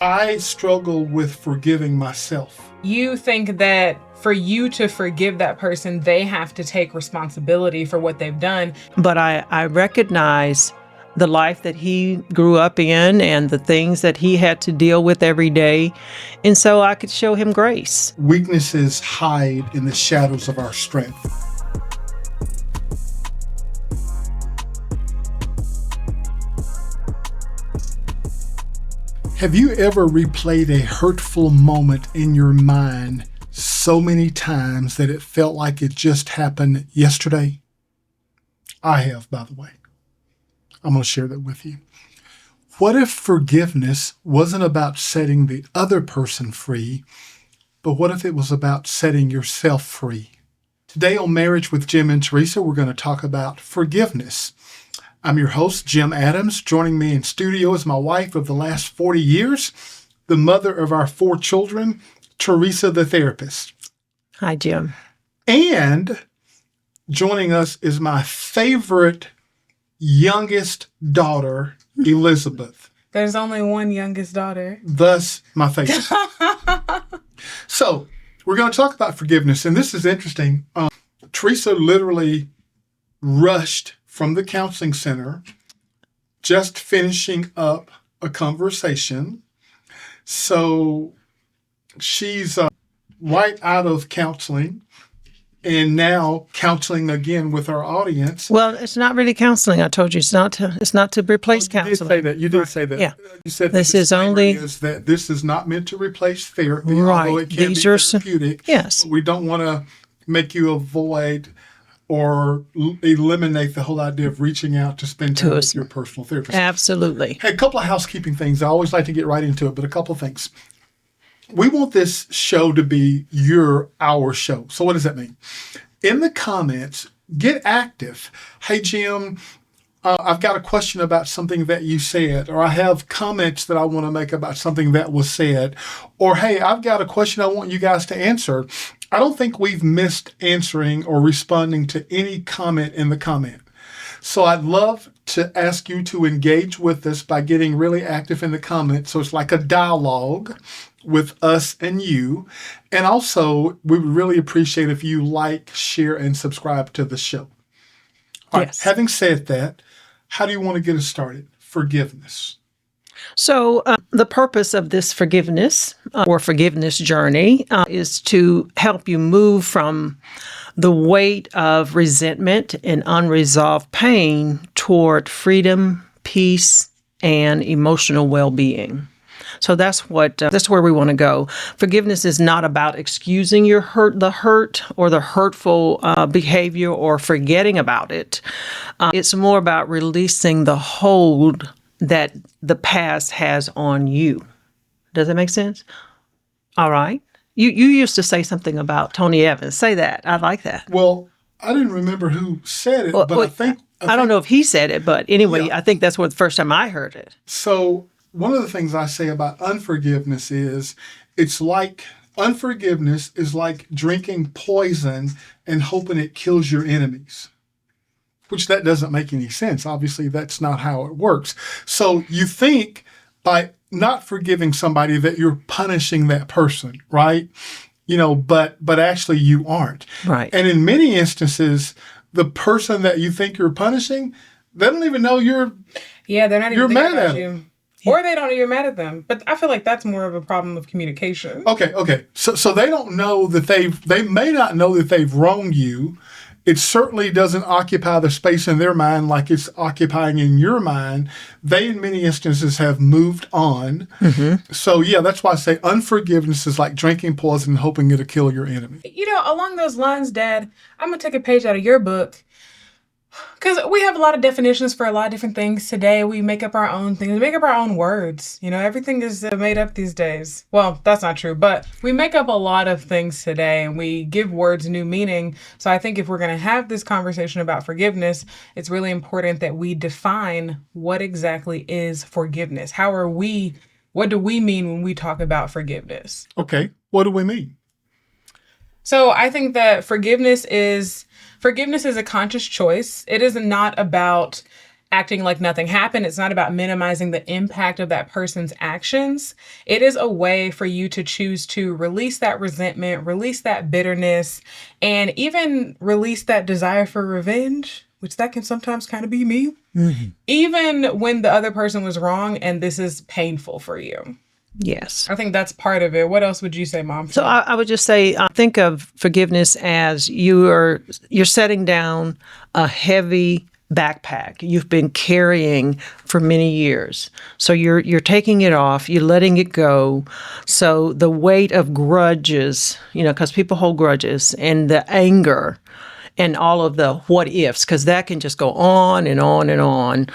I struggle with forgiving myself. You think that for you to forgive that person, they have to take responsibility for what they've done. But I recognize the life that he grew up in and the things that he had to deal with every day. And so I could show him grace. Weaknesses hide in the shadows of our strength. Have you ever replayed a hurtful moment in your mind so many times that it felt like it just happened yesterday? I have, by the way. I'm going to share that with you. What if forgiveness wasn't about setting the other person free, but what if it was about setting yourself free? Today on Marriage with Jim and Teresa, we're going to talk about forgiveness. I'm your host, Jim Adams. Joining me in studio is my wife of the last 40 years, the mother of our 4 children, Teresa the therapist. Hi, Jim. And joining us is my favorite youngest daughter, Elizabeth. There's only one youngest daughter. Thus, my favorite. So, we're going to talk about forgiveness. And this is interesting. Teresa literally rushed from the counseling center, just finishing up a conversation. So she's right out of counseling and now counseling again with our audience. Well, it's not really counseling. I told you it's not to replace counseling. You did say that. Yeah. You said this is that this is not meant to replace therapy, right. Although it can These be are therapeutic. Yes. But we don't want to make you avoid or eliminate the whole idea of reaching out to spend time with your personal therapist. Absolutely. Hey, a couple of housekeeping things. I always like to get right into it, but a couple of things. We want this show to be our show. So what does that mean? In the comments, get active. Hey, Jim, I've got a question about something that you said, or I have comments that I want to make about something that was said, or hey, I've got a question I want you guys to answer. I don't think we've missed answering or responding to any comment in the comment. So I'd love to ask you to engage with us by getting really active in the comments. So it's like a dialogue with us and you. And also, we would really appreciate if you like, share, and subscribe to the show. All right, having said that, how do you want to get us started? Forgiveness. So the purpose of this forgiveness or forgiveness journey is to help you move from the weight of resentment and unresolved pain toward freedom, peace, and emotional well-being. So that's where we want to go. Forgiveness is not about excusing the hurt or the hurtful behavior or forgetting about it. It's more about releasing the hold that the past has on you. Does that make sense? All right. You used to say something about Tony Evans. Say that. I like that. Well, I didn't remember who said it, but I don't know if he said it, but anyway, yeah. I think that's the first time I heard it. So one of the things I say about unforgiveness is unforgiveness is like drinking poison and hoping it kills your enemies. Which that doesn't make any sense. Obviously, that's not how it works. So you think by not forgiving somebody that you're punishing that person, right? But actually you aren't. Right. And in many instances, the person that you think you're punishing, they don't even know you're they're not even mad at you. Or they don't know you're mad at them. But I feel like that's more of a problem of communication. Okay. So they don't know that they may not know that they've wronged you. It certainly doesn't occupy the space in their mind like it's occupying in your mind. They, in many instances, have moved on. Mm-hmm. So, that's why I say unforgiveness is like drinking poison and hoping it'll kill your enemy. Along those lines, Dad, I'm going to take a page out of your book. Because we have a lot of definitions for a lot of different things today. We make up our own things. We make up our own words. Everything is made up these days. Well, that's not true, but we make up a lot of things today and we give words new meaning. So I think if we're going to have this conversation about forgiveness, it's really important that we define what exactly is forgiveness. What do we mean when we talk about forgiveness? Okay, what do we mean? So I think that forgiveness is a conscious choice. It is not about acting like nothing happened. It's not about minimizing the impact of that person's actions. It is a way for you to choose to release that resentment, release that bitterness, and even release that desire for revenge, which that can sometimes kind of be me, even when the other person was wrong and this is painful for you. Yes. I think that's part of it. What else would you say, Mom? So I would just say, think of forgiveness as you're setting down a heavy backpack you've been carrying for many years. So you're taking it off, you're letting it go. So the weight of grudges, because people hold grudges, and the anger and all of the what ifs, because that can just go on and on and on.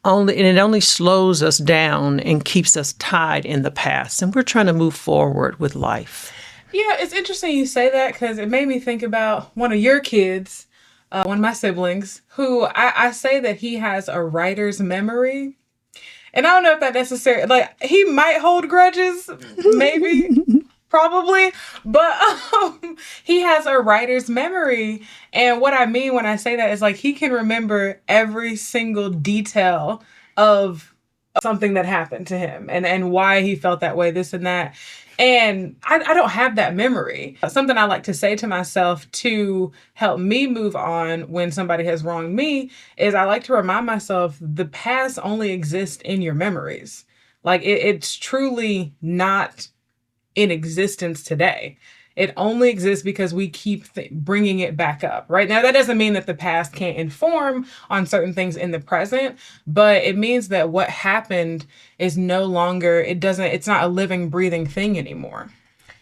And it only slows us down and keeps us tied in the past. And we're trying to move forward with life. Yeah, it's interesting you say that, because it made me think about one of your kids, one of my siblings, who I say that he has a writer's memory. And I don't know if that necessarily, like, he might hold grudges, maybe, probably, but he has a writer's memory. And what I mean when I say that is, like, he can remember every single detail of something that happened to him and why he felt that way, this and that. And I don't have that memory. Something I like to say to myself to help me move on when somebody has wronged me is I like to remind myself the past only exists in your memories. Like, it's truly not in existence today. It only exists because we keep bringing it back up. Right now, that doesn't mean that the past can't inform on certain things in the present, but it means that what happened is no longer, it's not a living, breathing thing anymore.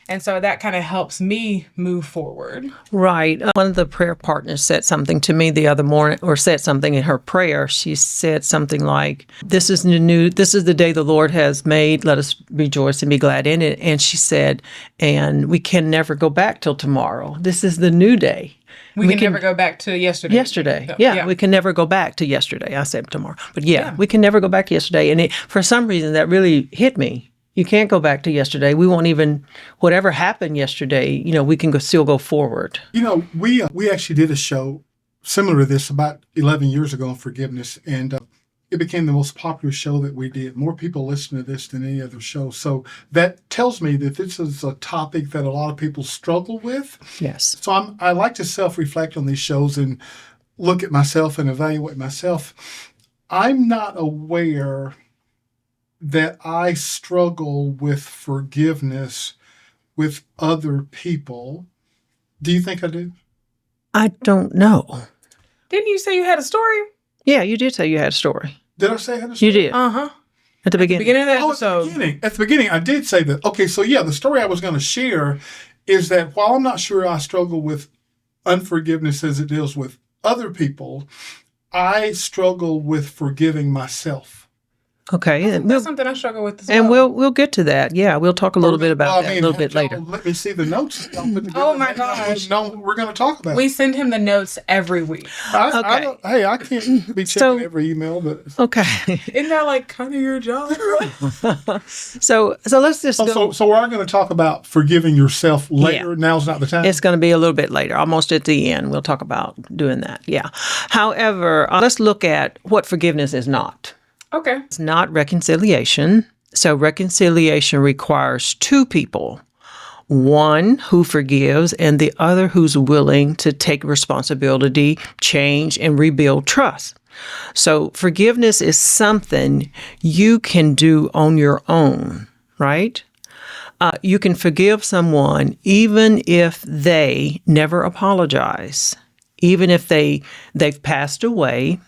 And so that kind of helps me move forward. Right. One of the prayer partners said something to me the other morning, or said something in her prayer. She said something like, this is the day the Lord has made. Let us rejoice and be glad in it. And she said, and we can never go back till tomorrow. This is the new day. We can never go back to yesterday. Yesterday. So, yeah, we can never go back to yesterday. I said tomorrow. But we can never go back to yesterday. And for some reason, that really hit me. You can't go back to yesterday. We won't even, whatever happened yesterday, we can still go forward. We actually did a show similar to this about 11 years ago on forgiveness, and it became the most popular show that we did. More people listen to this than any other show. So that tells me that this is a topic that a lot of people struggle with. Yes. So I like to self-reflect on these shows and look at myself and evaluate myself. I'm not aware that I struggle with forgiveness with other people. Do you think I do? I don't know. Didn't you say you had a story? Yeah, you did say you had a story. Did I say I had a story? You did. Uh-huh. At the beginning. Beginning of the episode. At the beginning, I did say that. Okay, so the story I was going to share is that while I'm not sure I struggle with unforgiveness as it deals with other people, I struggle with forgiving myself. Okay. That's something I struggle with as well. And we'll get to that. Yeah, we'll talk a little bit about that a little bit later. Let me see the notes. Oh my gosh. No, we're going to talk about We send him the notes every week. I can't be checking every email, but okay. Isn't that like kind of your job? So let's just go. So we're going to talk about forgiving yourself later. Yeah. Now's not the time. It's going to be a little bit later, almost at the end. We'll talk about doing that. Yeah. However, let's look at what forgiveness is not. Okay. It's not reconciliation. So reconciliation requires two people, one who forgives and the other who's willing to take responsibility, change, and rebuild trust. So forgiveness is something you can do on your own, right? You can forgive someone even if they never apologize, even if they've passed away,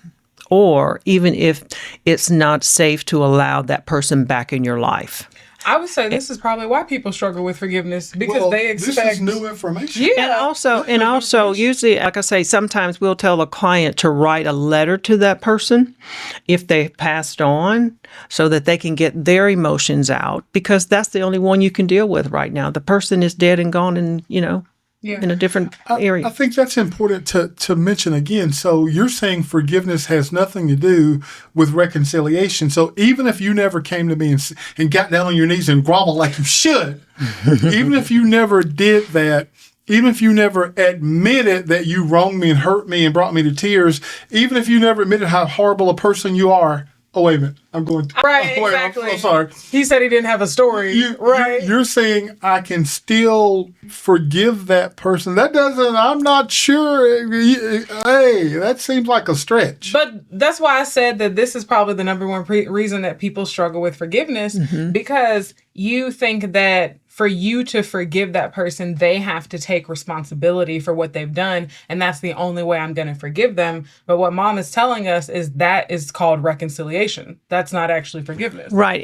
or even if it's not safe to allow that person back in your life. I would say this is probably why people struggle with forgiveness, because they expect this is new information. Yeah. And also usually, like I say, sometimes we'll tell a client to write a letter to that person if they passed on so that they can get their emotions out, because that's the only one you can deal with right now. The person is dead and gone and, in a different area. I think that's important to mention again. So you're saying forgiveness has nothing to do with reconciliation. So even if you never came to me and got down on your knees and groveled like you should, even if you never did that, even if you never admitted that you wronged me and hurt me and brought me to tears, even if you never admitted how horrible a person you are. Oh, wait a minute. I'm going to. Right, oh, wait, exactly. I'm sorry. He said he didn't have a story. Right. You're saying I can still forgive that person. That doesn't, I'm not sure. Hey, that seems like a stretch. But that's why I said that this is probably the number one reason that people struggle with forgiveness, because you think that for you to forgive that person, they have to take responsibility for what they've done. And that's the only way I'm going to forgive them. But what Mom is telling us is that is called reconciliation. That's not actually forgiveness. Right.